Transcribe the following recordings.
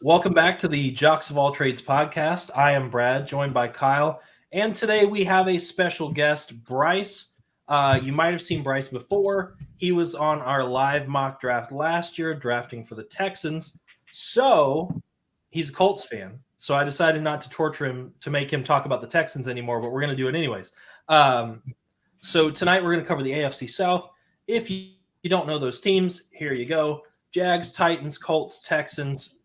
Welcome back to the Jocks of All Trades podcast. I am Brad, joined by Kyle, and today we have a special guest, Bryce. You might have seen Bryce before. He was on our live mock draft last year, drafting for the Texans. So he's a Colts fan. So I decided not to torture him to make him talk about the Texans anymore, but we're going to do it anyways. So tonight we're going to cover the AFC South. If you don't know those teams, here you go. Jags, Titans, Colts, Texans.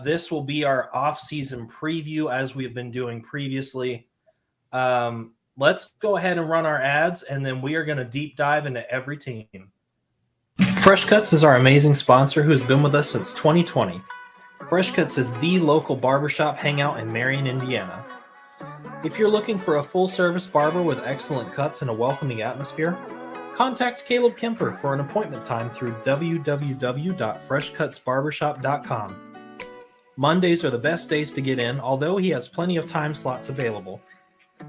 This will be our off-season preview as we've been doing previously. Let's go ahead and run our ads, and then we are going to deep dive into every team. Fresh Cuts is our amazing sponsor who has been with us since 2020. Fresh Cuts is the local barbershop hangout in Marion, Indiana. If you're looking for a full-service barber with excellent cuts and a welcoming atmosphere, contact Caleb Kemper for an appointment time through www.freshcutsbarbershop.com. Mondays are the best days to get in, although he has plenty of time slots available.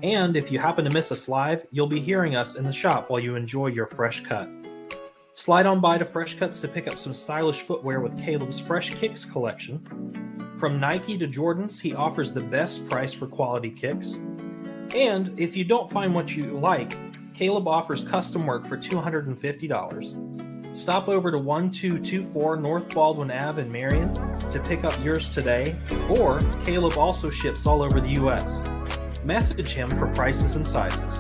And if you happen to miss us live, you'll be hearing us in the shop while you enjoy your fresh cut. Slide on by to Fresh Cuts to pick up some stylish footwear with Caleb's Fresh Kicks collection. From Nike to Jordans, he offers the best price for quality kicks. And if you don't find what you like, Caleb offers custom work for $250. Stop over to 1224 North Baldwin Ave in Marion to pick up yours today, or Caleb also ships all over the U.S. Message him for prices and sizes.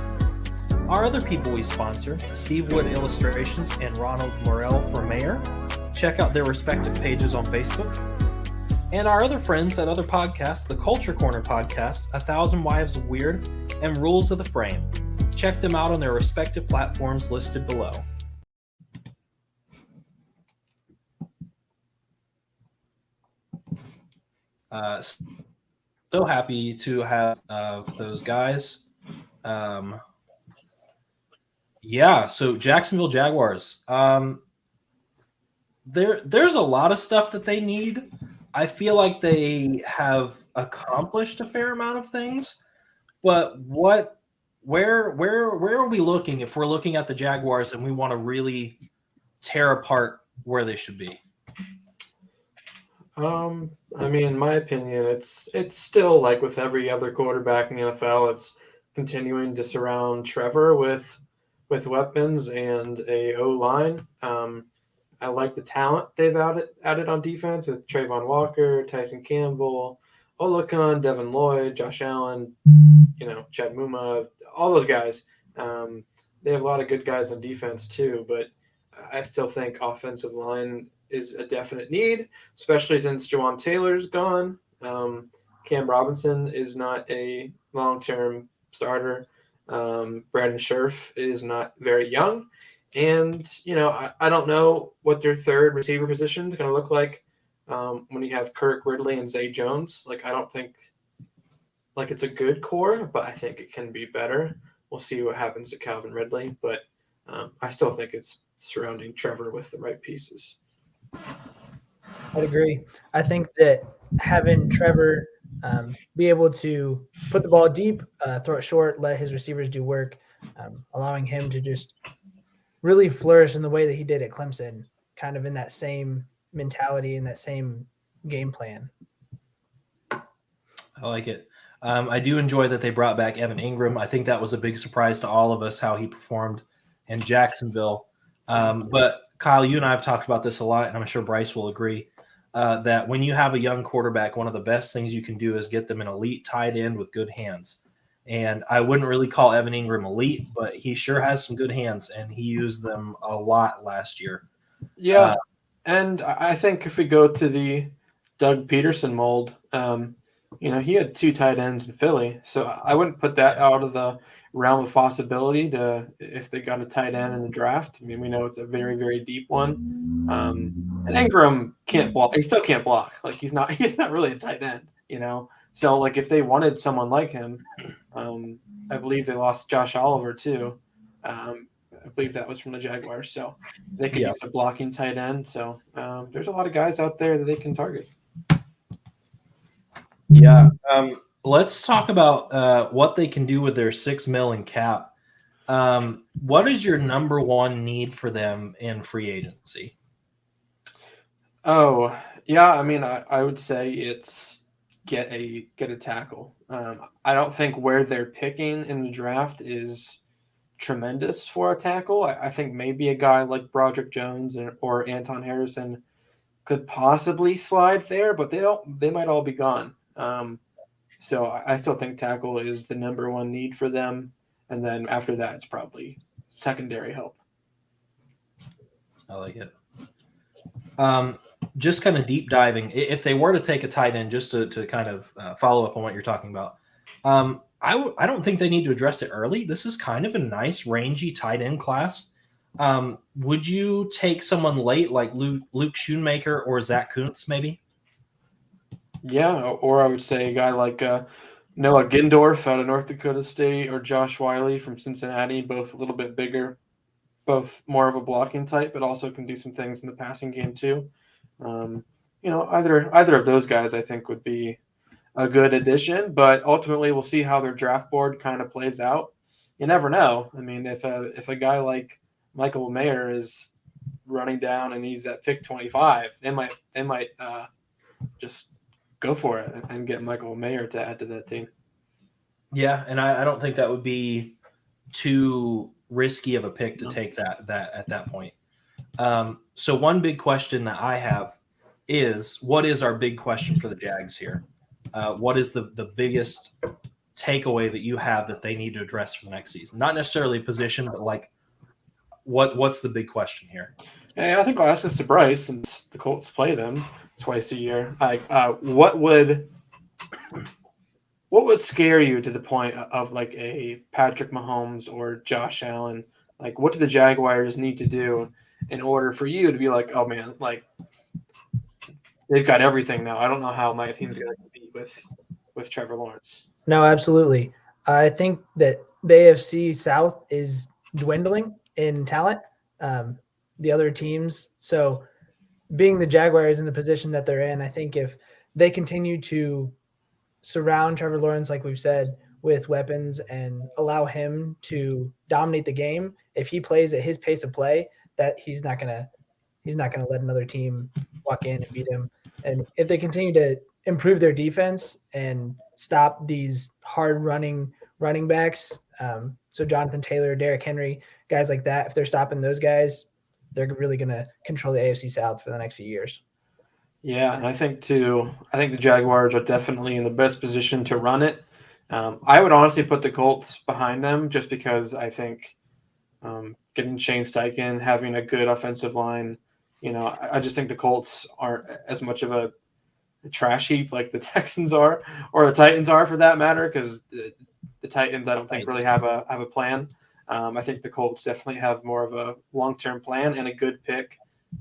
Our other people we sponsor, Steve Wood Illustrations and Ronald Morell for Mayor. Check out their respective pages on Facebook. And our other friends at other podcasts, the Culture Corner podcast, 1,000 Wives of Weird, and Rules of the Frame. Check them out on their respective platforms listed below. So happy to have those guys. So Jacksonville Jaguars. There's a lot of stuff that they need. I feel like they have accomplished a fair amount of things, but where are we looking if we're looking at the Jaguars and we want to really tear apart where they should be? In my opinion, it's still like with every other quarterback in the NFL, it's continuing to surround Trevor with weapons and a O-line. I like the talent they've added on defense with Trayvon Walker, Tyson Campbell, Olakun, Devin Lloyd, Josh Allen, Chad Muma, all those guys. They have a lot of good guys on defense too, but I still think offensive line is a definite need, especially since Jawan Taylor's gone. Cam Robinson is not a long-term starter. Brandon Scherf is not very young. And, I don't know what their third receiver position is going to look like when you have Kirk Ridley and Zay Jones. I don't think it's a good core, but I think it can be better. We'll see what happens to Calvin Ridley, but I still think it's surrounding Trevor with the right pieces. I'd agree. I think that having Trevor be able to put the ball deep, throw it short, let his receivers do work, allowing him to just really flourish in the way that he did at Clemson, kind of in that same mentality and that same game plan. I like it. I do enjoy that they brought back Evan Ingram. I think that was a big surprise to all of us how he performed in Jacksonville. But Kyle, you and I have talked about this a lot, and I'm sure Bryce will agree that when you have a young quarterback, one of the best things you can do is get them an elite tight end with good hands. And I wouldn't really call Evan Ingram elite, but he sure has some good hands, and he used them a lot last year. Yeah, and I think if we go to the Doug Peterson mold, he had two tight ends in Philly, so I wouldn't put that out of the realm of possibility if they got a tight end in the draft. We know it's a very, very deep one. And Ingram can't block. He still can't block. He's not really a tight end, So if they wanted someone like him, I believe they lost Josh Oliver too. I believe that was from the Jaguars. So they could use a blocking tight end. So there's a lot of guys out there that they can target. Yeah. Let's talk about what they can do with their $6 million cap. What is your number one need for them in free agency? Oh, Yeah, I mean, I would say it's get a tackle. I don't think where they're picking in the draft is tremendous for a tackle. I think maybe a guy like Broderick Jones or Anton Harrison could possibly slide there, but they might all be gone. So I still think tackle is the number one need for them, and then after that, it's probably secondary help. I like it. Just kind of deep diving, if they were to take a tight end, just to kind of follow up on what you're talking about, I don't think they need to address it early. This is kind of a nice, rangy tight end class. Would you take someone late like Luke Schoonmaker or Zach Kuntz, maybe? Yeah, or I would say a guy like Noah Gindorf out of North Dakota State or Josh Wiley from Cincinnati, both a little bit bigger, both more of a blocking type, but also can do some things in the passing game too. Either of those guys I think would be a good addition, but ultimately we'll see how their draft board kind of plays out. You never know. I mean, if a guy like Michael Mayer is running down and he's at pick 25, they might just go for it and get Michael Mayer to add to that team. Yeah, and I don't think that would be too risky of a pick to take that at that point. So one big question that I have is, what is our big question for the Jags here? What is the biggest takeaway that you have that they need to address for the next season? Not necessarily position, but like what's the big question here? Hey, I think I'll ask this to Bryce since the Colts play them twice a year. What would scare you to the point of like a Patrick Mahomes or Josh Allen? Like, what do the Jaguars need to do in order for you to be like, oh man, like they've got everything now. I don't know how my team's going to compete with Trevor Lawrence. No, absolutely. I think that the AFC South is dwindling in talent. The other teams. So being the Jaguars in the position that they're in, I think if they continue to surround Trevor Lawrence, like we've said, with weapons and allow him to dominate the game, if he plays at his pace of play, that he's not gonna let another team walk in and beat him. And if they continue to improve their defense and stop these hard running backs, so Jonathan Taylor, Derrick Henry, guys like that, if they're stopping those guys, they're really going to control the AFC South for the next few years. Yeah, and I think the Jaguars are definitely in the best position to run it. I would honestly put the Colts behind them just because I think getting Shane Steichen, having a good offensive line, I just think the Colts aren't as much of a trash heap like the Texans are, or the Titans are for that matter, because the Titans I don't think really have a plan. I think the Colts definitely have more of a long-term plan and a good pick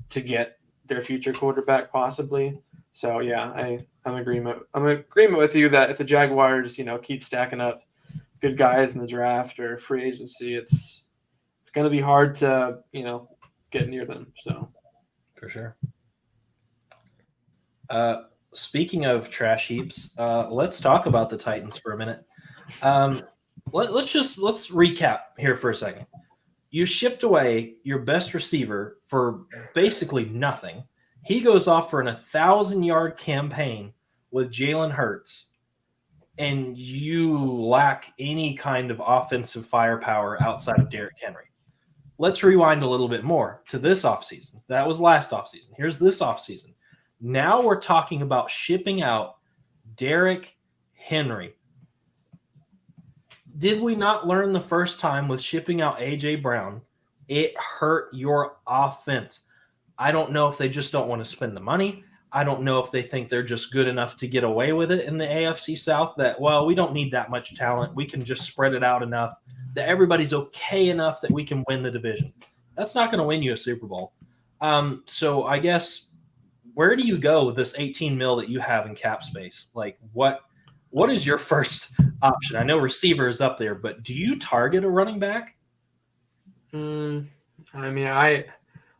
to get their future quarterback possibly. So yeah, I'm in agreement with you that if the Jaguars, keep stacking up good guys in the draft or free agency, it's going to be hard to, get near them. So for sure. Speaking of trash heaps, let's talk about the Titans for a minute. Let's recap here for a second. You shipped away your best receiver for basically nothing. He goes off for an 1,000-yard campaign with Jalen Hurts, and you lack any kind of offensive firepower outside of Derrick Henry. Let's rewind a little bit more to this offseason. That was last offseason. Here's this offseason. Now we're talking about shipping out Derrick Henry. Did we not learn the first time with shipping out A.J. Brown, it hurt your offense? I don't know if they just don't want to spend the money. I don't know if they think they're just good enough to get away with it in the AFC South that, well, we don't need that much talent. We can just spread it out enough that everybody's okay enough that we can win the division. That's not going to win you a Super Bowl. So I guess where do you go with this $18 million that you have in cap space? Like what is your first option? I know receiver is up there, but do you target a running back? I mean,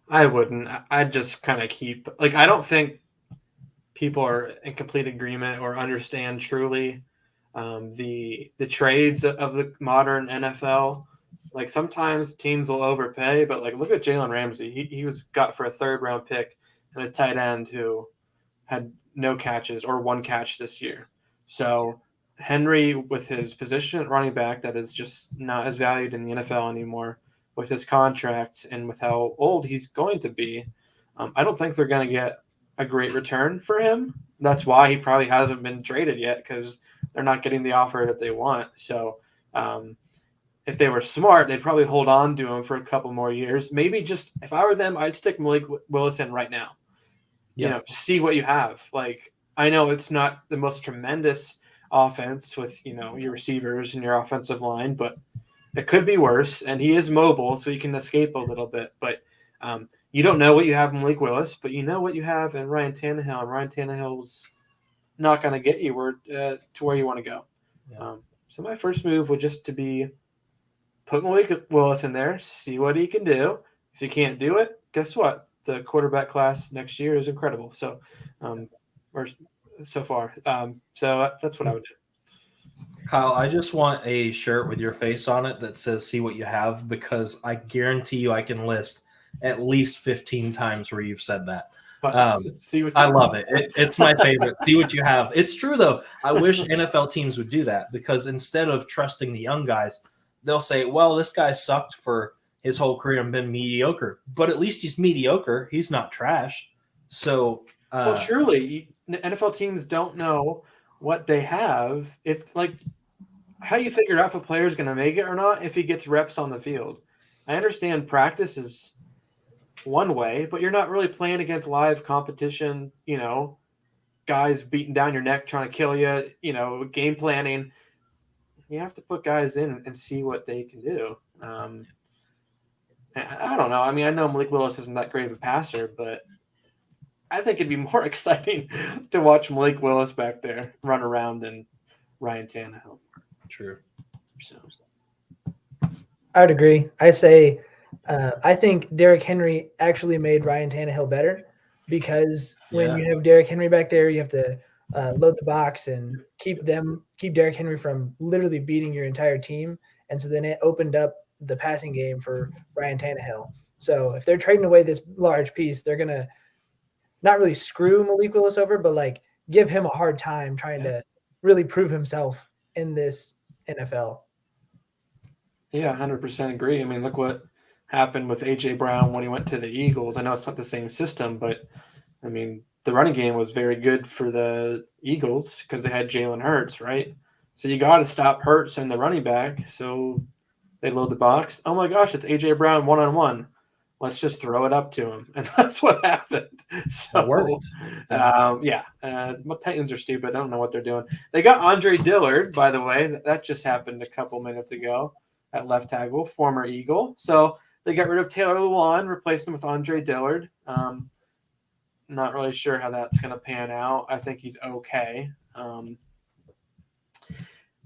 I wouldn't. I'd just kind of keep – I don't think people are in complete agreement or understand truly the trades of the modern NFL. Sometimes teams will overpay, but look at Jalen Ramsey. He was got for a third-round pick and a tight end who had no catches or one catch this year. So Henry, with his position at running back that is just not as valued in the NFL anymore, with his contract and with how old he's going to be, I don't think they're going to get a great return for him. That's why he probably hasn't been traded yet, because they're not getting the offer that they want. So if they were smart, they'd probably hold on to him for a couple more years. Maybe just, if I were them, I'd stick Malik Willis in right now. Yeah. See what you have. Like, I know it's not the most tremendous offense with, your receivers and your offensive line, but it could be worse. And he is mobile, so he can escape a little bit. But you don't know what you have in Malik Willis, but you know what you have in Ryan Tannehill. And Ryan Tannehill's not going to get you to where you want to go. Yeah. So my first move would just to be put Malik Willis in there, see what he can do. If he can't do it, guess what? The quarterback class next year is incredible. So, or so far. So that's what I would do. Kyle, I just want a shirt with your face on it that says "See what you have," because I guarantee you I can list at least 15 times where you've said that. See what I love it. It's my favorite. See what you have. It's true, though. I wish NFL teams would do that, because instead of trusting the young guys, they'll say, well, this guy sucked for his whole career and been mediocre, but at least he's mediocre. He's not trash. So, well, surely NFL teams don't know what they have. If, like, how you figure out if a player is going to make it or not if he gets reps on the field. I understand practice is one way, but you're not really playing against live competition, guys beating down your neck, trying to kill you, game planning. You have to put guys in and see what they can do. I don't know. I mean, I know Malik Willis isn't that great of a passer, but I think it'd be more exciting to watch Malik Willis back there run around than Ryan Tannehill. True. So. I would agree. I say I think Derrick Henry actually made Ryan Tannehill better, because when you have Derrick Henry back there, you have to load the box and keep Derrick Henry from literally beating your entire team. And so then it opened up the passing game for Ryan Tannehill. So if they're trading away this large piece, they're going to not really screw Malik Willis over, but like give him a hard time trying to really prove himself in this NFL. Yeah, 100% agree. I mean, look what happened with A.J. Brown when he went to the Eagles. I know it's not the same system, but, I mean, the running game was very good for the Eagles because they had Jalen Hurts, right? So you got to stop Hurts and the running back. So they load the box. Oh, my gosh, it's A.J. Brown one-on-one. Let's just throw it up to him. And that's what happened. So, it worked. Titans are stupid. I don't know what they're doing. They got Andre Dillard, by the way. That just happened a couple minutes ago at left tackle, former Eagle. So they got rid of Taylor Lewan, replaced him with Andre Dillard. Not really sure how that's going to pan out. I think he's okay.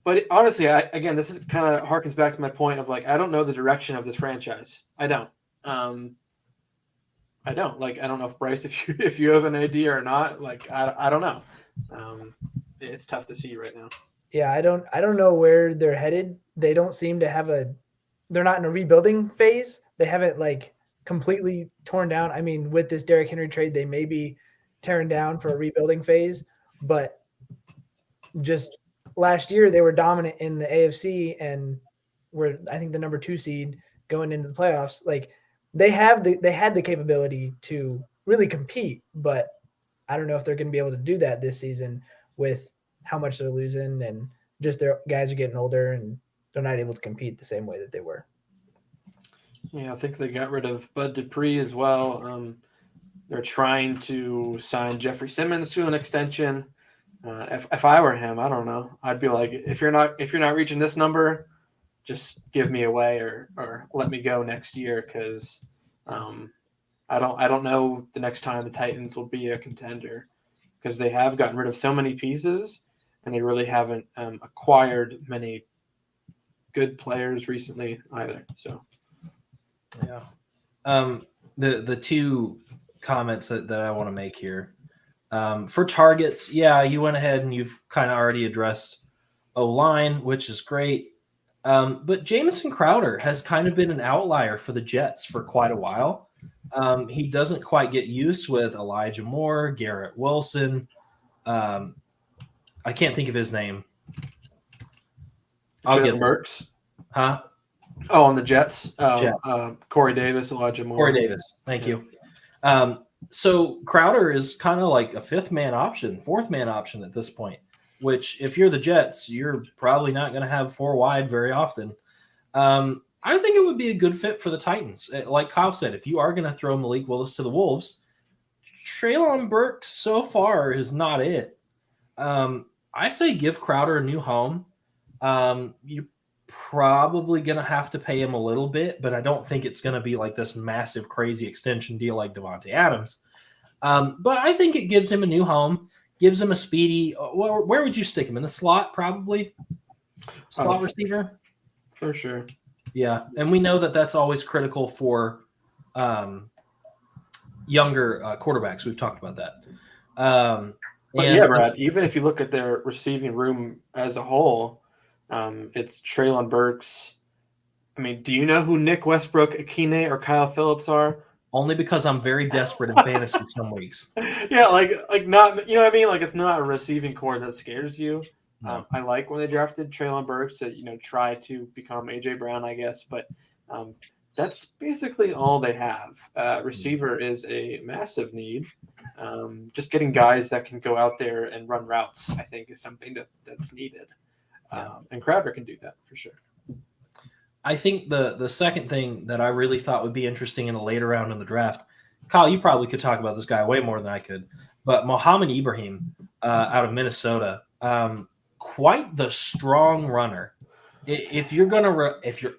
But honestly, this is kind of harkens back to my point of, like, I don't know the direction of this franchise. I don't. I don't know if Bryce, if you have an idea or not. Like, I don't know. It's tough to see right now. Yeah, I don't know where they're headed. They don't seem to have they're not in a rebuilding phase. They haven't like completely torn down. I mean, with this Derrick Henry trade, they may be tearing down for a rebuilding phase, but just last year they were dominant in the AFC and were, I think, the number 2 seed going into the playoffs. Like they had the capability to really compete, but I don't know if they're going to be able to do that this season with how much they're losing and just their guys are getting older and they're not able to compete the same way that they were. Yeah, I think they got rid of Bud Dupree as well. They're trying to sign Jeffrey Simmons to an extension. If I were him, I don't know. I'd be like, if you're not reaching this number, just give me away or let me go next year, because I don't know the next time the Titans will be a contender, because they have gotten rid of so many pieces and they really haven't acquired many good players recently either. So yeah, the two comments that I want to make here. For targets, you went ahead and you've kind of already addressed O-line, which is great. But Jamison Crowder has kind of been an outlier for the Jets for quite a while. He doesn't quite get used with Elijah Moore, Garrett Wilson. I can't think of his name. I'll get Jalen Burks. Huh? Oh, on the Jets. Jets. Corey Davis, Elijah Moore. Corey Davis. Thank you. So Crowder is kind of like a fourth man option at this point, which if you're the Jets, you're probably not going to have four wide very often. I think it would be a good fit for the Titans. Like Kyle said, if you are going to throw Malik Willis to the Wolves, Treylon Burks so far is not it. I say give Crowder a new home. You're probably going to have to pay him a little bit, but I don't think it's going to be like this massive, crazy extension deal like Devontae Adams. But I think it gives him a new home, gives him a speedy. Where would you stick him? In the slot, probably? Slot receiver? For sure. Yeah, and we know that that's always critical for younger quarterbacks. We've talked about that. But yeah, Brad, even if you look at their receiving room as a whole, it's Treylon Burks. I mean, do you know who Nick Westbrook, Akine, or Kyle Phillips are? Only because I'm very desperate in fantasy some weeks. Yeah, like not, you know what I mean? Like it's not a receiving core that scares you. No. I like when they drafted Treylon Burks to, try to become A.J. Brown, I guess. But that's basically all they have. Receiver is a massive need. Just getting guys that can go out there and run routes, I think, is something that's needed. And Crowder can do that for sure. I think the second thing that I really thought would be interesting in a later round in the draft, Kyle, you probably could talk about this guy way more than I could, but Mohamed Ibrahim out of Minnesota, quite the strong runner. If you're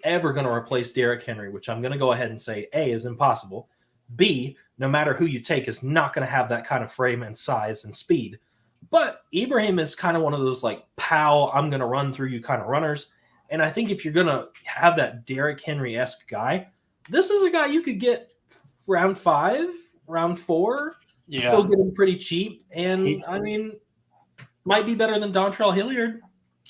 ever gonna replace Derrick Henry, which I'm gonna go ahead and say A is impossible, B, no matter who you take, is not gonna have that kind of frame and size and speed. But Ibrahim is kind of one of those like pow, I'm gonna run through you kind of runners. And I think if you're gonna have that Derrick Henry-esque guy, this is a guy you could get round 5, round 4, still get him pretty cheap, and might be better than Dontrell Hilliard.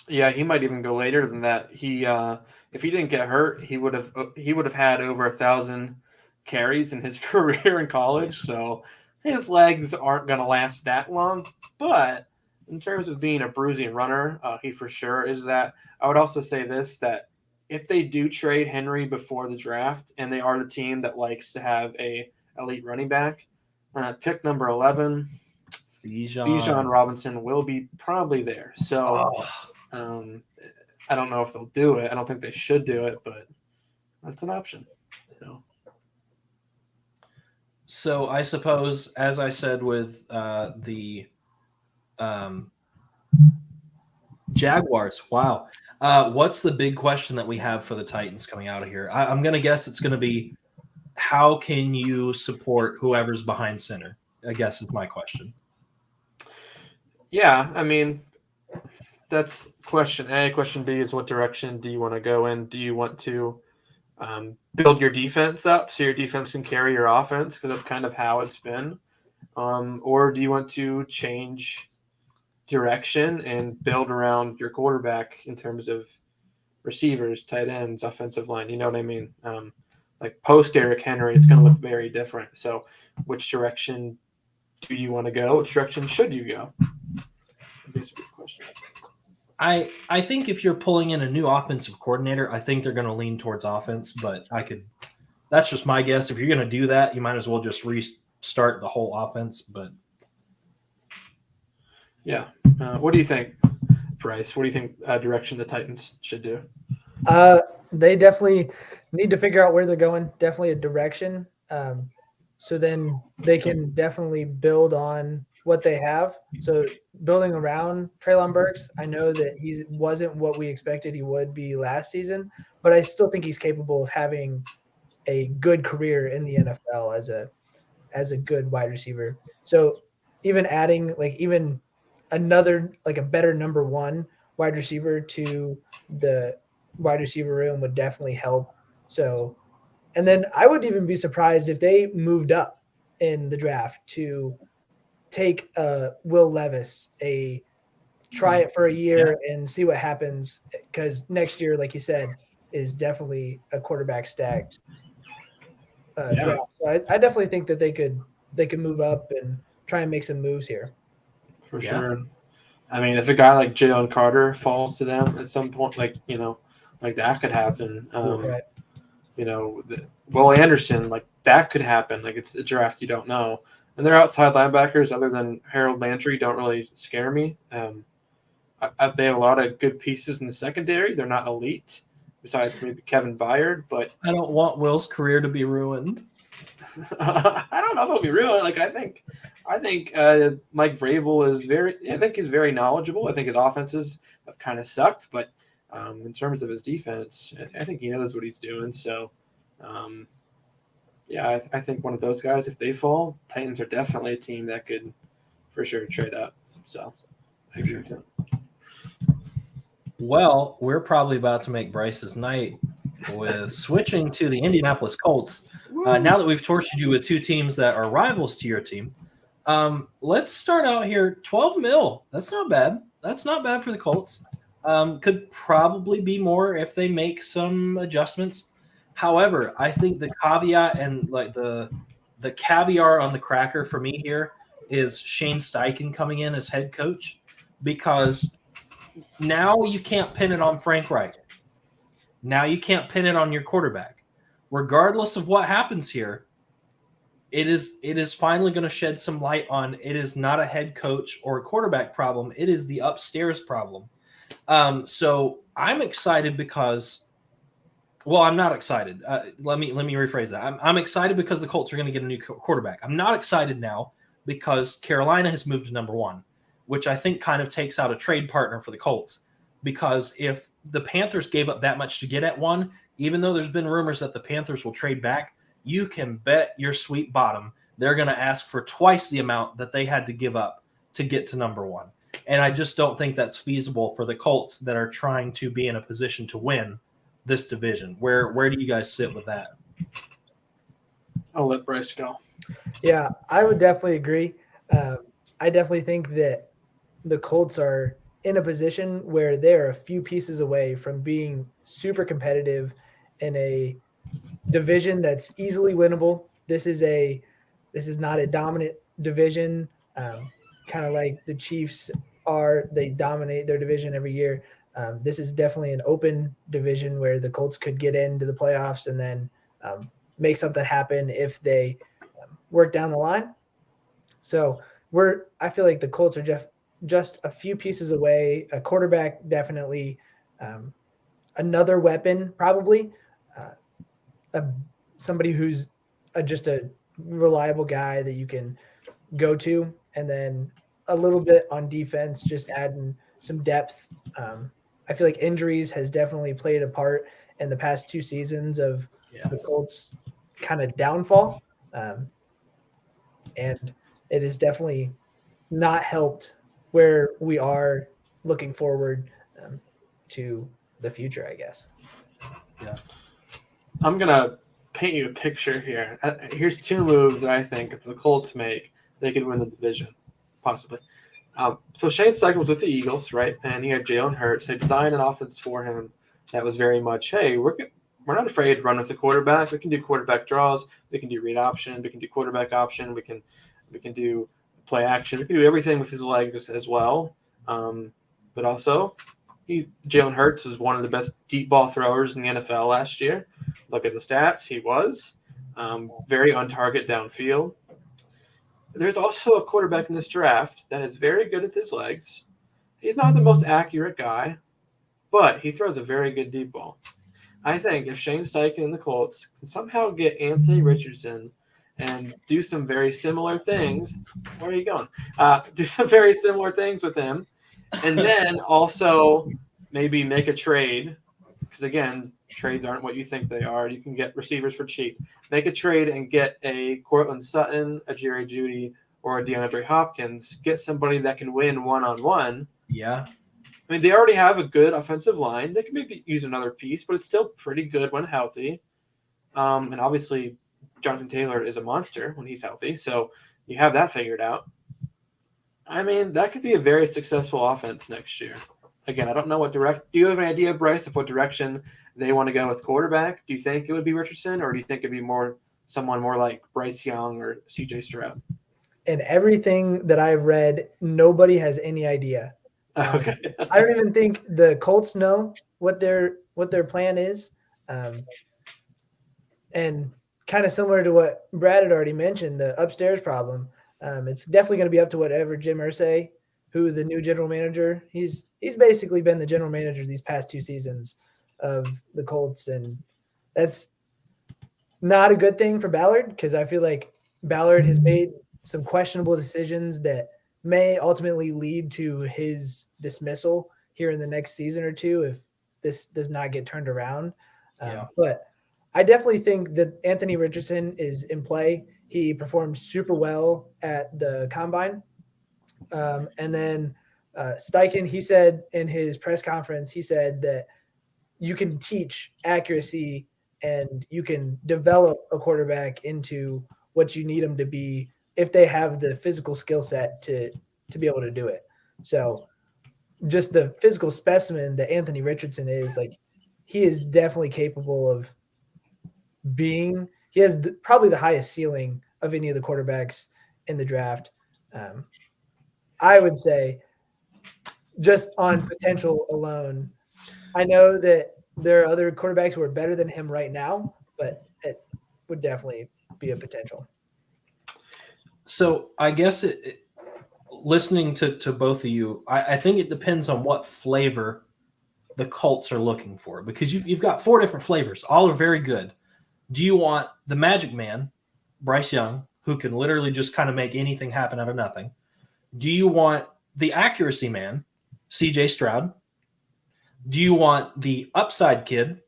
Yeah, he might even go later than that. He if he didn't get hurt, he would have had over 1,000 carries in his career in college. So his legs aren't going to last that long. But in terms of being a bruising runner, he for sure is that. I would also say this, that if they do trade Henry before the draft, and they are the team that likes to have a elite running back, pick number 11. Bijan Robinson will be probably there. So I don't know if they'll do it. I don't think they should do it, but that's an option. So I suppose, as I said with the Jaguars, wow. What's the big question that we have for the Titans coming out of here? I'm going to guess it's going to be, how can you support whoever's behind center? I guess is my question. Yeah, I mean, that's question A. Question B is, what direction do you want to go in? Do you want to build your defense up so your defense can carry your offense? Because that's kind of how it's been. Or do you want to change direction and build around your quarterback in terms of receivers, tight ends, offensive line? You know what I mean? Like post Derrick Henry, it's going to look very different. So which direction do you want to go? Which direction should you go? That's a good question. I think if you're pulling in a new offensive coordinator, I think they're going to lean towards offense, but that's just my guess. If you're going to do that, you might as well just restart the whole offense. But yeah. What do you think, Bryce? What do you think direction the Titans should do? They definitely need to figure out where they're going. Definitely a direction. So then they can definitely build on what they have. So building around Treylon Burks, I know that he wasn't what we expected he would be last season, but I still think he's capable of having a good career in the NFL as a good wide receiver. So even adding even another, a better number 1 wide receiver to the wide receiver room would definitely help. So, and then I would even be surprised if they moved up in the draft to take Will Levis, try it for a year and see what happens, because next year, like you said, is definitely a quarterback stacked. draft. So I definitely think that they could move up and try and make some moves here. For sure. I mean, if a guy like Jalen Carter falls to them at some point, like that could happen. Right. Will Anderson, like that could happen. Like it's a draft you don't know. And their outside linebackers, other than Harold Landry, don't really scare me. They have a lot of good pieces in the secondary. They're not elite, besides maybe Kevin Byard. But I don't want Will's career to be ruined. I don't know if it'll be ruined. Like I think Mike Vrabel is he's very knowledgeable. I think his offenses have kind of sucked, but in terms of his defense, I think he knows what he's doing. So, I think one of those guys, if they fall, Titans are definitely a team that could for sure trade up. So, I agree with that. Well, we're probably about to make Bryce's night with switching to the Indianapolis Colts. Now that we've tortured you with two teams that are rivals to your team, let's start out here. 12 mil. That's not bad. That's not bad for the Colts. Could probably be more if they make some adjustments. However, I think the caveat and like the caviar on the cracker for me here is Shane Steichen coming in as head coach, because now you can't pin it on Frank Reich. Now you can't pin it on your quarterback. Regardless of what happens here, it is finally going to shed some light on it is not a head coach or a quarterback problem. It is the upstairs problem. So I'm excited because, well, I'm not excited. Let me rephrase that. I'm excited because the Colts are going to get a new quarterback. I'm not excited now because Carolina has moved to number 1, which I think kind of takes out a trade partner for the Colts. Because if the Panthers gave up that much to get at 1, even though there's been rumors that the Panthers will trade back, you can bet your sweet bottom they're going to ask for twice the amount that they had to give up to get to number 1. And I just don't think that's feasible for the Colts that are trying to be in a position to win this division. Where do you guys sit with that? I'll let Bryce go. Yeah, I would definitely agree. I definitely think that the Colts are in a position where they're a few pieces away from being super competitive in a division that's easily winnable. This is not a dominant division, kind of like the Chiefs are. They dominate their division every year. This is definitely an open division where the Colts could get into the playoffs and then make something happen if they work down the line. So I feel like the Colts are just a few pieces away. A quarterback, definitely. Another weapon, probably. Somebody who's just a reliable guy that you can go to, and then a little bit on defense, just adding some depth. I feel like injuries has definitely played a part in the past 2 seasons of the Colts' kind of downfall, and it has definitely not helped where we are looking forward to the future, I guess. Yeah. I'm going to paint you a picture here. Here's 2 moves that I think if the Colts make, they could win the division, possibly. So Shane Steichen was with the Eagles, right? And he had Jalen Hurts. They designed an offense for him that was very much, hey, we're not afraid to run with the quarterback. We can do quarterback draws. We can do read option. We can do quarterback option. We can do play action. We can do everything with his legs as well. But also, Jalen Hurts was one of the best deep ball throwers in the NFL last year. Look at the stats. He was very on target downfield. There's also a quarterback in this draft that is very good with his legs. He's not the most accurate guy, but he throws a very good deep ball. I think if Shane Steichen and the Colts can somehow get Anthony Richardson and do some very similar things, where are you going? Do some very similar things with him, and then also maybe make a trade, because again, trades aren't what you think they are. You can get receivers for cheap. Make a trade and get a Cortland Sutton, a Jerry Jeudy, or a DeAndre Hopkins. Get somebody that can win one-on-one. Yeah. I mean, they already have a good offensive line. They can maybe use another piece, but it's still pretty good when healthy. And obviously, Jonathan Taylor is a monster when he's healthy, so you have that figured out. I mean, that could be a very successful offense next year. Again, I don't know what do you have an idea, Bryce, of what direction they want to go with quarterback? Do you think it would be Richardson, or do you think it'd be more someone more like Bryce Young or CJ Stroud? And everything that I've read, nobody has any idea. Okay. I don't even think the Colts know what their plan is. And kind of similar to what Brad had already mentioned, the upstairs problem. It's definitely going to be up to whatever Jim Irsay, who the new general manager, he's basically been the general manager these past 2 seasons of the Colts, and that's not a good thing for Ballard because I feel like Ballard has made some questionable decisions that may ultimately lead to his dismissal here in the next season or two if this does not get turned around. But I definitely think that Anthony Richardson is in play. He performed super well at the combine. And then Steichen, he said in his press conference, he said that you can teach accuracy and you can develop a quarterback into what you need them to be if they have the physical skill set to be able to do it. So just the physical specimen that Anthony Richardson is, like, he is definitely capable of being – he has probably the highest ceiling of any of the quarterbacks in the draft. I would say just on potential alone, I know that there are other quarterbacks who are better than him right now, but it would definitely be a potential. So I guess listening to both of you, I think it depends on what flavor the Colts are looking for, because you've got 4 different flavors. All are very good. Do you want the magic man, Bryce Young, who can literally just kind of make anything happen out of nothing? Do you want the accuracy man, CJ Stroud? Do you want the upside kid,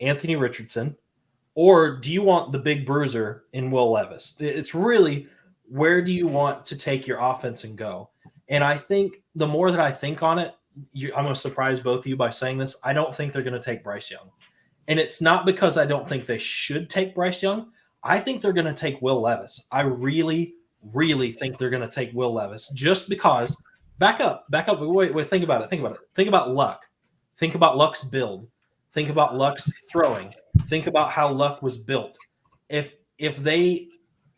Anthony Richardson? Or do you want the big bruiser in Will Levis? It's really, where do you want to take your offense and go? And I think the more that I think on it, I'm going to surprise both of you by saying this. I don't think they're going to take Bryce Young. And it's not because I don't think they should take Bryce Young. I think they're going to take Will Levis. I really, really think they're going to take Will Levis just because – back up. Wait, think about it. Think about Luck. Think about Luck's build. Think about Luck's throwing. Think about how Luck was built. If they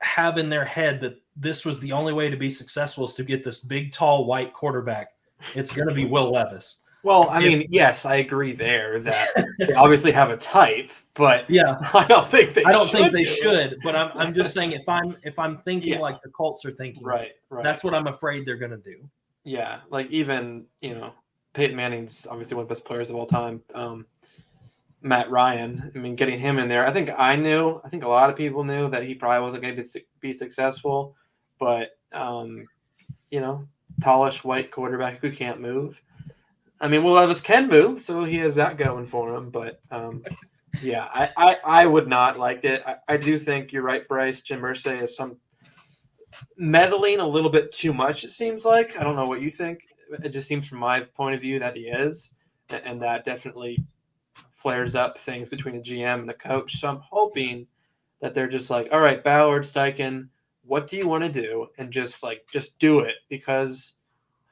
have in their head that this was the only way to be successful is to get this big, tall, white quarterback, it's going to be Will Levis. Well, I mean, yes, I agree there that they obviously have a type, but yeah, I don't think they should. But I'm just saying if I'm thinking like the Colts are thinking, right, that's what I'm afraid they're going to do. Yeah, like even Peyton Manning's obviously one of the best players of all time. Matt Ryan, I mean, getting him in there, I think a lot of people knew that he probably wasn't going to be successful, but tallish white quarterback who can't move. I mean, Will Levis can move, so he has that going for him. But, I would not like it. I do think you're right, Bryce. Jim Irsay is meddling a little bit too much, it seems like. I don't know what you think. It just seems from my point of view that he is, and that definitely flares up things between the GM and the coach. So I'm hoping that they're just like, all right, Ballard, Steichen, what do you want to do? And just do it, because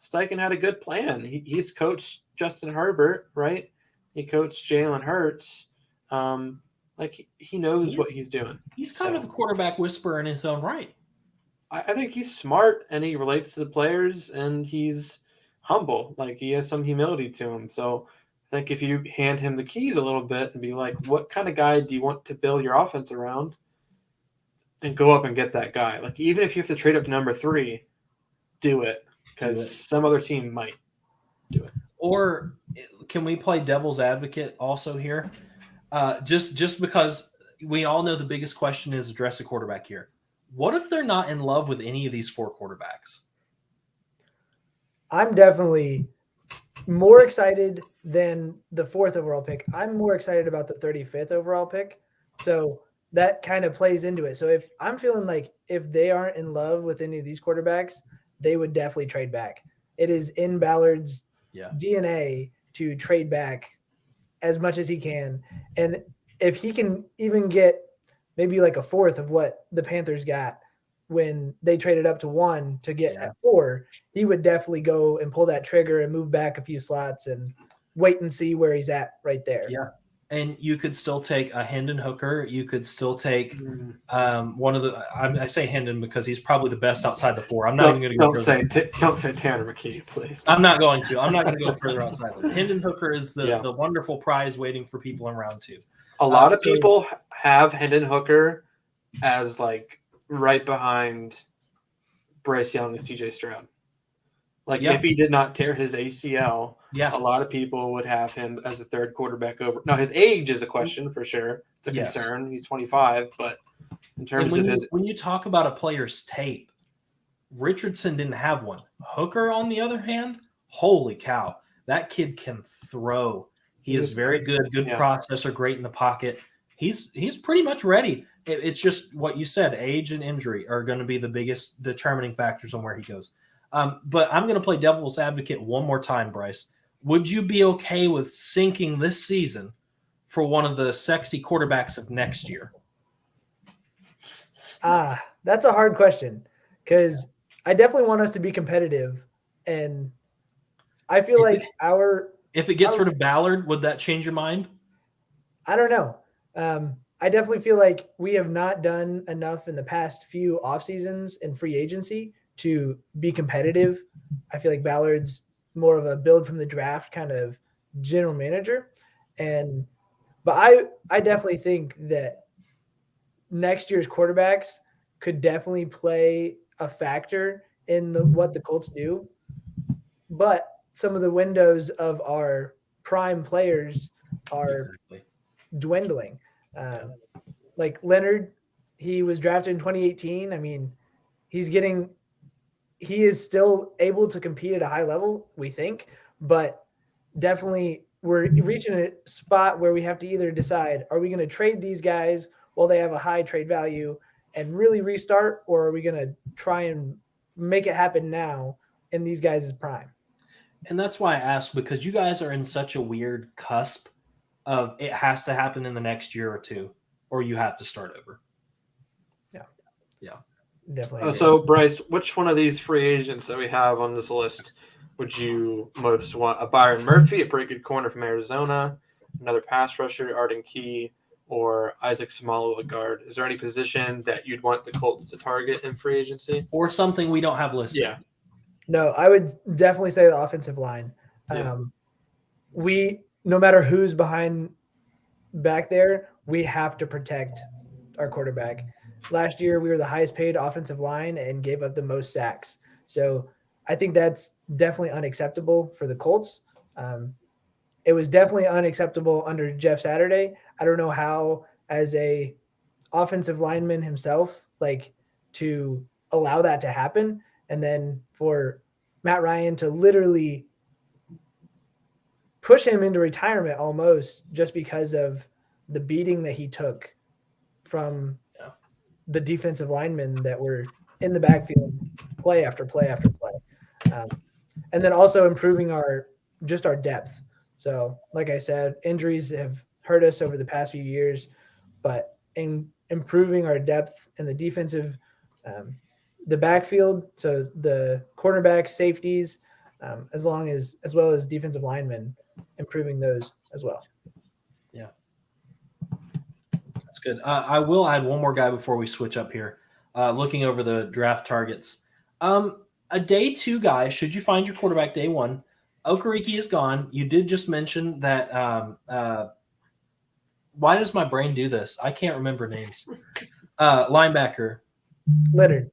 Steichen had a good plan. He's coached Justin Herbert, right? He coached Jalen Hurts. He knows what he's doing. He's kind of a quarterback whisperer in his own right. I think he's smart, and he relates to the players, and he's humble. Like, he has some humility to him. So I think if you hand him the keys a little bit and be like, what kind of guy do you want to build your offense around? And go up and get that guy. Like, even if you have to trade up to number 3, do it. Because some other team might do it. Or can we play devil's advocate also here? Just because we all know the biggest question is address a quarterback here. What if they're not in love with any of these 4 quarterbacks? I'm definitely more excited than the 4th overall pick. I'm more excited about the 35th overall pick. So that kind of plays into it. So if I'm feeling like if they aren't in love with any of these quarterbacks, they would definitely trade back. It is in Ballard's DNA to trade back as much as he can. And if he can even get maybe like a 4th of what the Panthers got when they traded up to 1 to get at 4, he would definitely go and pull that trigger and move back a few slots and wait and see where he's at right there. Yeah. and you could still take a Hendon Hooker. You could still take Mm. one of the. I say Hendon because he's probably the best outside the four. I'm not even going to go further. Don't say Tanner McKee, please. I'm not going to. I'm not going to go further outside. Hendon Hooker is Yeah. the wonderful prize waiting for people in round 2. A lot of people have Hendon Hooker as like right behind Bryce Young and CJ Stroud. Like if he did not tear his ACL, a lot of people would have him as a third quarterback over. Now his age is a question for sure. It's a concern. He's 25, but in terms of when you talk about a player's tape, Richardson didn't have one. Hooker, on the other hand, holy cow, that kid can throw. He is very good processor, great in the pocket. He's pretty much ready. It's just what you said, age and injury are going to be the biggest determining factors on where he goes. But I'm going to play devil's advocate one more time, Bryce. Would you be okay with sinking this season for one of the sexy quarterbacks of next year? That's a hard question because I definitely want us to be competitive. And I feel like if it gets rid of Ballard, would that change your mind? I don't know. I definitely feel like we have not done enough in the past few off seasons in free agency to be competitive. I feel like Ballard's more of a build from the draft kind of general manager. But I definitely think that next year's quarterbacks could definitely play a factor in what the Colts do. But some of the windows of our prime players are dwindling. Like Leonard, he was drafted in 2018. I mean, he is still able to compete at a high level, we think, but definitely we're reaching a spot where we have to either decide, are we going to trade these guys while they have a high trade value and really restart, or are we going to try and make it happen now in these guys' prime? And that's why I asked, because you guys are in such a weird cusp of it has to happen in the next year or two, or you have to start over. Yeah. Definitely. So, Bryce, which one of these free agents that we have on this list would you most want? A Byron Murphy, a pretty good corner from Arizona, another pass rusher, Arden Key, or Isaac Seumalo, a guard? Is there any position that you'd want the Colts to target in free agency? Or something we don't have listed? Yeah. No, I would definitely say the offensive line. Yeah. No matter who's behind back there, we have to protect our quarterback. Last year, we were the highest paid offensive line and gave up the most sacks. So I think that's definitely unacceptable for the Colts. It was definitely unacceptable under Jeff Saturday. I don't know how, as a offensive lineman himself, like to allow that to happen. And then for Matt Ryan to literally push him into retirement almost just because of the beating that he took from the defensive linemen that were in the backfield play after play after play. And then also improving our depth. So like I said, injuries have hurt us over the past few years, but in improving our depth in the defensive, the backfield, so the cornerbacks, safeties, as well as defensive linemen, improving those as well. Yeah. That's good. I will add one more guy before we switch up here. Looking over the draft targets. A day 2 guy, should you find your quarterback day 1, Okereke is gone. You did just mention that why does my brain do this? I can't remember names. Linebacker. Leonard.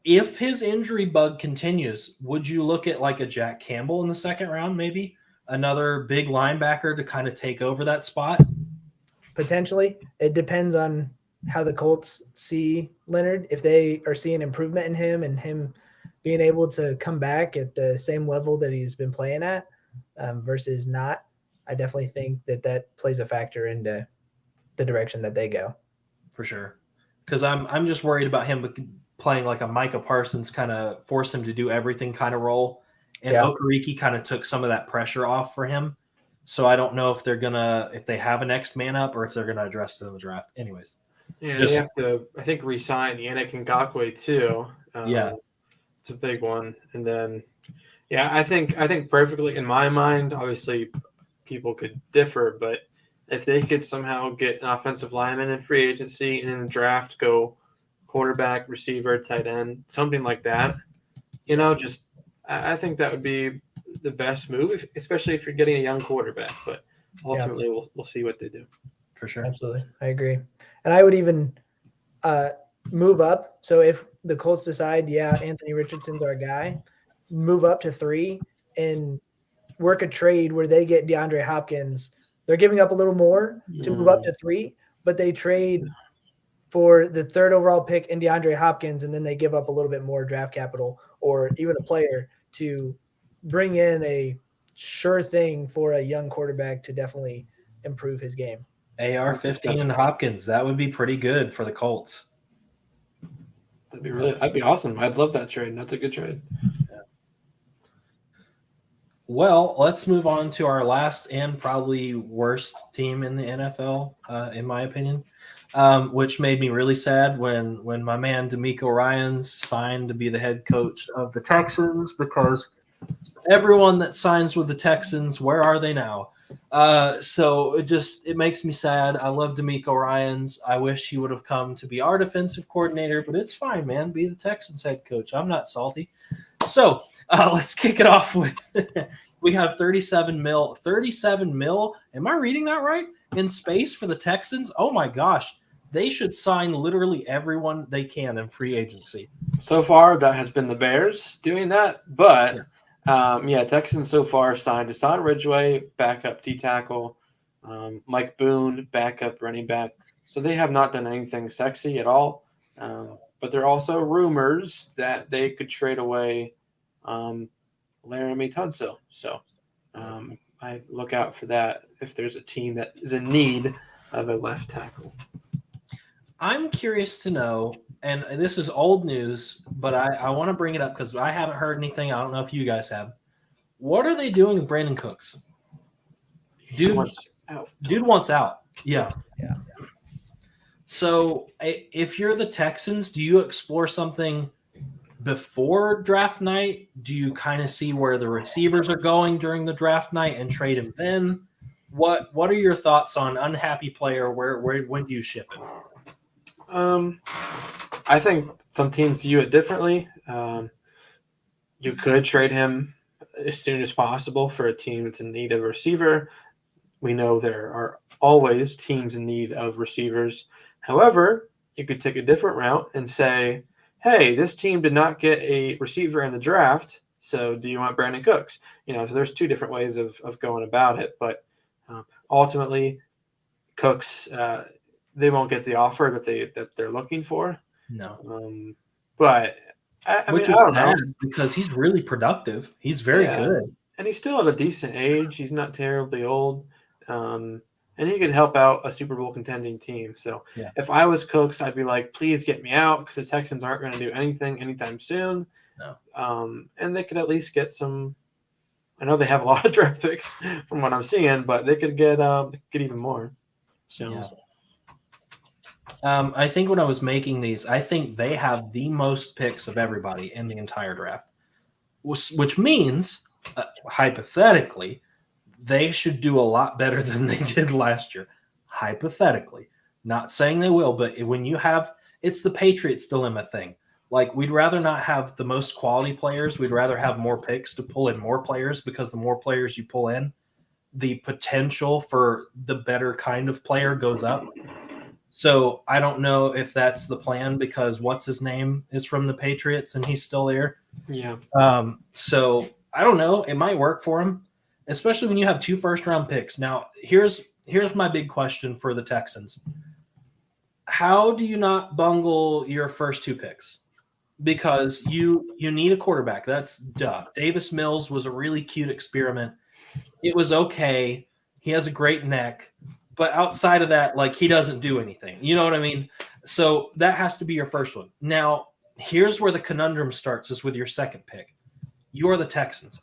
If his injury bug continues, would you look at like a Jack Campbell in the second round, maybe? Another big linebacker to kind of take over that spot? Potentially. It depends on how the Colts see Leonard. If they are seeing improvement in him and him being able to come back at the same level that he's been playing at versus not, I definitely think that plays a factor into the direction that they go. For sure. Because I'm just worried about him playing like a Micah Parsons, kind of force him to do everything kind of role. And Okereke kind of took some of that pressure off for him. So I don't know if if they have a next man up or if they're gonna address it in the draft. Anyways. Yeah, they have to, I think, re-sign Yannick Ngakoue too. It's a big one. And then I think perfectly in my mind, obviously people could differ, but if they could somehow get an offensive lineman in free agency and in the draft go quarterback, receiver, tight end, something like that, just I think that would be the best move, especially if you're getting a young quarterback. But ultimately, we'll see what they do. For sure. Absolutely. I agree. And I would even move up. So if the Colts decide, Anthony Richardson's our guy, move up to 3 and work a trade where they get DeAndre Hopkins. They're giving up a little more to move up to 3, but they trade for the 3rd overall pick in DeAndre Hopkins, and then they give up a little bit more draft capital or even a player to bring in a sure thing for a young quarterback to definitely improve his game. AR-15 and Hopkins, that would be pretty good for the Colts. That'd be awesome. I'd love that trade. That's a good trade. Well, let's move on to our last and probably worst team in the NFL, in my opinion, which made me really sad when my man DeMeco Ryans signed to be the head coach of the Texans, because everyone that signs with the Texans, where are they now? So it makes me sad. I love DeMeco Ryans. I wish he would have come to be our defensive coordinator, but it's fine, man. Be the Texans head coach. I'm not salty. So let's kick it off with we have 37 mil. Am I reading that right? In space for the Texans? Oh my gosh. They should sign literally everyone they can in free agency. So far, that has been the Bears doing that. But, Texans so far signed Hassan Ridgeway, backup D-tackle, Mike Boone, backup running back. So they have not done anything sexy at all. But there are also rumors that they could trade away Laramie Tunsil. So I look out for that if there's a team that is in need of a left tackle. I'm curious to know, and this is old news, but I want to bring it up because I haven't heard anything. I don't know if you guys have. What are they doing with Brandon Cooks? Dude wants out. Yeah. So if you're the Texans, do you explore something before draft night? Do you kind of see where the receivers are going during the draft night and trade him then? What are your thoughts on unhappy player? When do you ship him? I think some teams view it differently. You could trade him as soon as possible for a team that's in need of a receiver. We know there are always teams in need of receivers. However, you could take a different route and say, hey, this team did not get a receiver in the draft, so do you want Brandon Cooks? So there's two different ways of going about it. But ultimately, Cooks, they won't get the offer that they're looking for. No. But I Which mean, is I don't sad know. because he's really productive. He's very good. And he's still at a decent age. He's not terribly old. And he could help out a Super Bowl contending team. So if I was Cooks, I'd be like, please get me out, because the Texans aren't going to do anything anytime soon. No. And they could at least get some. I know they have a lot of draft picks from what I'm seeing, but they could get even more. So. I think when I was making these, I think they have the most picks of everybody in the entire draft, which means, hypothetically, they should do a lot better than they did last year. Hypothetically. Not saying they will, but when you have – it's the Patriots dilemma thing. Like, we'd rather not have the most quality players. We'd rather have more picks to pull in more players, because the more players you pull in, the potential for the better kind of player goes up. So I don't know if that's the plan, because what's his name is from the Patriots and he's still there. Yeah. So I don't know. It might work for him, especially when you have 2 first-round picks. Now, here's my big question for the Texans. How do you not bungle your first 2 picks? Because you need a quarterback. That's duh. Davis Mills was a really cute experiment. It was okay. He has a great neck. But outside of that, like, he doesn't do anything. You know what I mean? So that has to be your first one. Now, here's where the conundrum starts, is with your second pick. You're the Texans.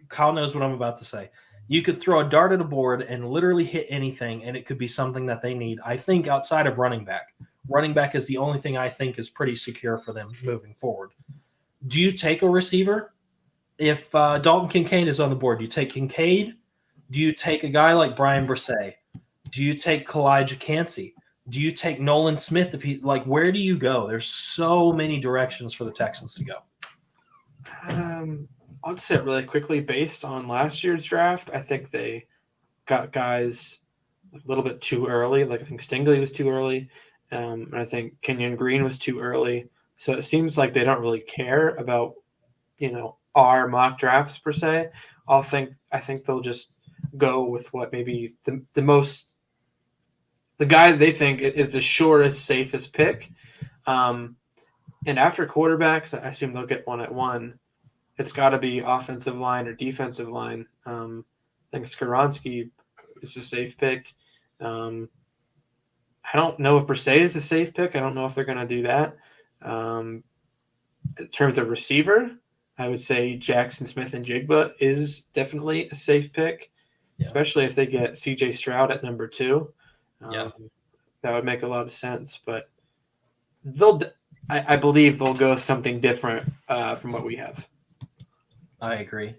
Kyle knows what I'm about to say. You could throw a dart at a board and literally hit anything, and it could be something that they need. I think outside of running back. Running back is the only thing I think is pretty secure for them moving forward. Do you take a receiver? If Dalton Kincaid is on the board, do you take Kincaid? Do you take a guy like Brian Brisset? Do you take Kalijah Cansey? Do you take Nolan Smith if he's like, where do you go? There's so many directions for the Texans to go. I'll just say it really quickly. Based on last year's draft, I think they got guys a little bit too early. Like I think Stingley was too early, and I think Kenyon Green was too early. So it seems like they don't really care about, our mock drafts per se. I think they'll just go with what maybe the guy they think is the shortest, safest pick. And after quarterbacks, I assume they'll get one at one. It's got to be offensive line or defensive line. I think Skoronski is a safe pick. I don't know if Brisset is a safe pick. I don't know if they're going to do that. In terms of receiver, I would say Jackson Smith-Njigba is definitely a safe pick, especially if they get C.J. Stroud at number 2. That would make a lot of sense. But I believe they'll go something different from what we have. I agree.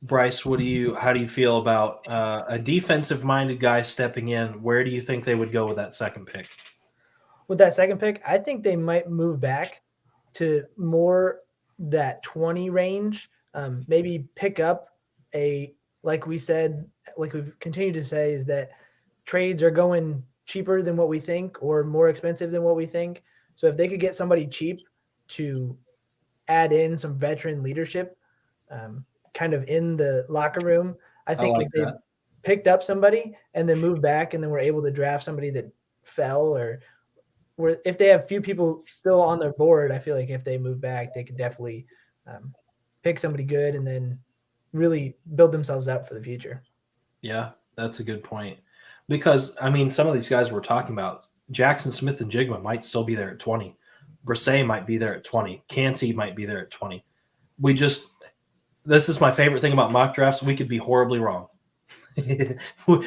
Bryce, how do you feel about a defensive-minded guy stepping in? Where do you think they would go with that second pick? With that second pick, I think they might move back to more that 20 range. Maybe pick up like we said, like we've continued to say, is that trades are going cheaper than what we think or more expensive than what we think. So if they could get somebody cheap to add in some veteran leadership, kind of in the locker room, I think if they picked up somebody and then moved back and then were able to draft somebody that fell, or if they have few people still on their board, I feel like if they move back, they could definitely pick somebody good and then really build themselves up for the future. Yeah, that's a good point. Because, some of these guys we're talking about, Jackson Smith-Njigba might still be there at 20. Brisset might be there at 20. Cansey might be there at 20. This is my favorite thing about mock drafts. We could be horribly wrong.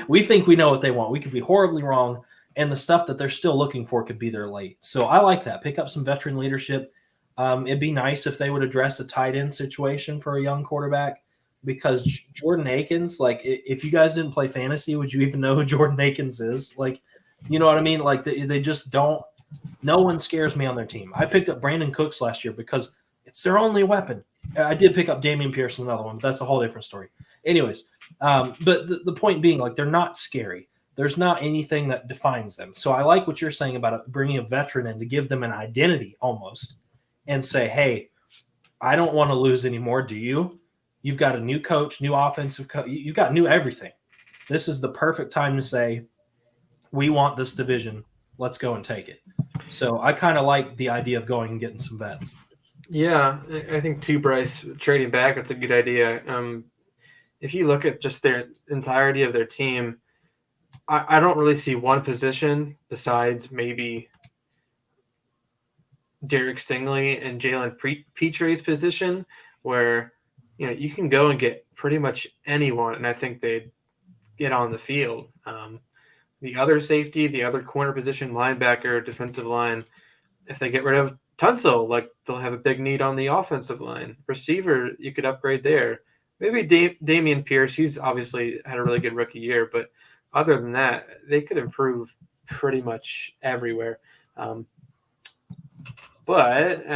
We think we know what they want. We could be horribly wrong, and the stuff that they're still looking for could be there late. So I like that. Pick up some veteran leadership. It'd be nice if they would address a tight end situation for a young quarterback, because Jordan Akins, like, if you guys didn't play fantasy, would you even know who Jordan Akins is? Like, you know what I mean? Like, they just don't – no one scares me on their team. I picked up Brandon Cooks last year because it's their only weapon. I did pick up Damian Pierce, another one, but that's a whole different story. Anyways, but the point being, like, they're not scary. There's not anything that defines them. So I like what you're saying about bringing a veteran in to give them an identity almost and say, hey, I don't want to lose anymore. Do you? You've got a new coach, new offensive coach. You've got new everything. This is the perfect time to say, we want this division. Let's go and take it. So I kind of like the idea of going and getting some vets. Yeah, I think too, Bryce, trading back, it's a good idea. If you look at just their entirety of their team, I don't really see one position besides maybe Derek Stingley and Jalen Petre's position where you can go and get pretty much anyone, and I think they'd get on the field. The other safety, the other corner position, linebacker, defensive line, if they get rid of Tunsil, like, they'll have a big need on the offensive line. Receiver, you could upgrade there. Maybe Damian Pierce, he's obviously had a really good rookie year, but other than that, they could improve pretty much everywhere. But,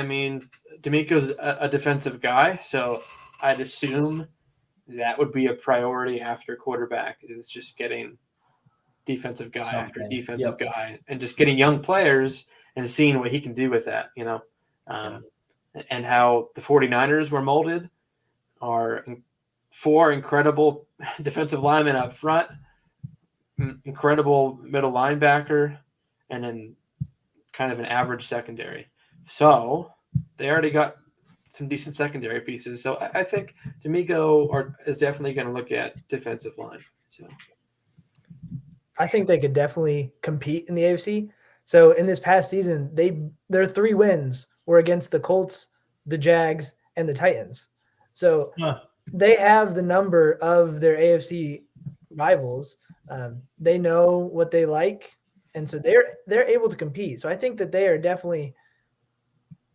D'Amico's a defensive guy, so I'd assume that would be a priority after quarterback, is just getting defensive guy after defensive guy and just getting young players and seeing what he can do with that, and how the 49ers were molded are 4 incredible defensive linemen up front, incredible middle linebacker, and then kind of an average secondary. So they already got some decent secondary pieces. So I think D'Amico is definitely going to look at defensive line. So I think they could definitely compete in the AFC. So in this past season, their 3 wins were against the Colts, the Jags, and the Titans. So they have the number of their AFC rivals. They know what they like, and so they're able to compete. So I think that they are definitely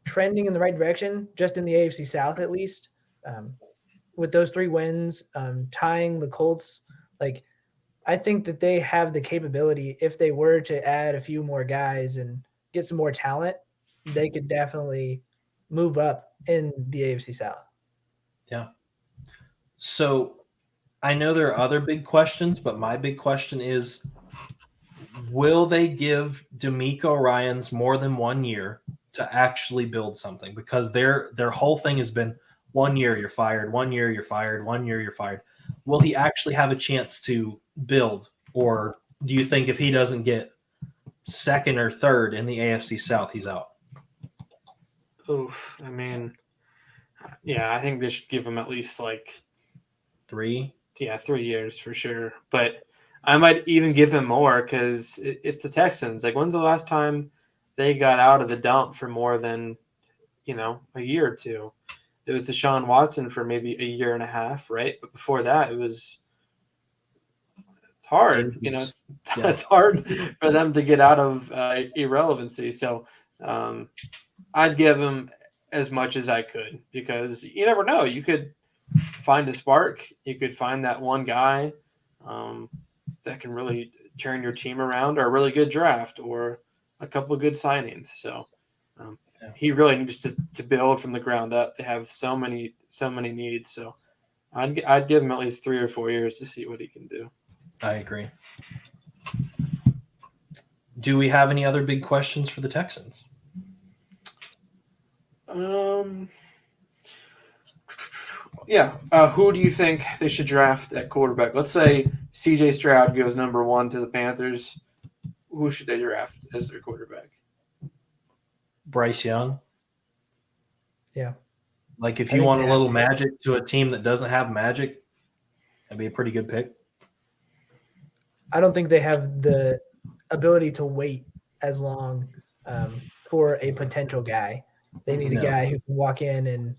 trending in the right direction, just in the AFC South at least, with those 3 wins, tying the Colts Like, I think that they have the capability, if they were to add a few more guys and get some more talent, they could definitely move up in the AFC South. Yeah. So I know there are other big questions, but my big question is, will they give D'Amico Ryans more than 1 year to actually build something? Because their whole thing has been 1 year you're fired, 1 year you're fired, 1 year you're fired. Will he actually have a chance to build, or do you think if he doesn't get second or third in the AFC South, he's out? Oof. I mean, yeah, I think they should give him at least like 3? 3 years for sure. But I might even give him more because it's the Texans. Like, when's the last time they got out of the dump for more than a year or two? It was Deshaun Watson for maybe a year and a half, right? But before that, it's hard. It's hard for them to get out of irrelevancy. So I'd give him as much as I could because you never know. You could find a spark. You could find that one guy that can really turn your team around, or a really good draft, or a couple of good signings. So he really needs to build from the ground up. They have so many needs. So I'd give him at least 3 or 4 years to see what he can do. I agree. Do we have any other big questions for the Texans? Yeah. Who do you think they should draft at quarterback? Let's say CJ Stroud goes number 1 to the Panthers. Who should they draft as their quarterback? Bryce Young. Yeah. Like, if you want a little magic to a team that doesn't have magic, that'd be a pretty good pick. I don't think they have the ability to wait as long for a potential guy. They need a guy who can walk in and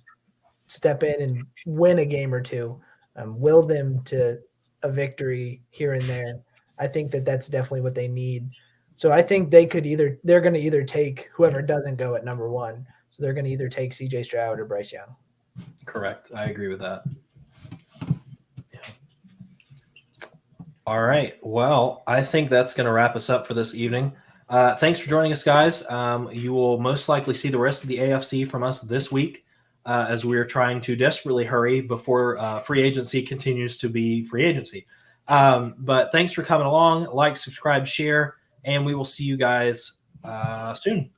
step in and win a game or two, will them to a victory here and there. I think that that's definitely what they need. So I think they're going to either take whoever doesn't go at number 1. So they're going to either take CJ Stroud or Bryce Young. Correct. I agree with that. Yeah. All right. Well, I think that's going to wrap us up for this evening. Thanks for joining us, guys. You will most likely see the rest of the AFC from us this week as we are trying to desperately hurry before free agency continues to be free agency. But thanks for coming along. Like, subscribe, share, and we will see you guys soon.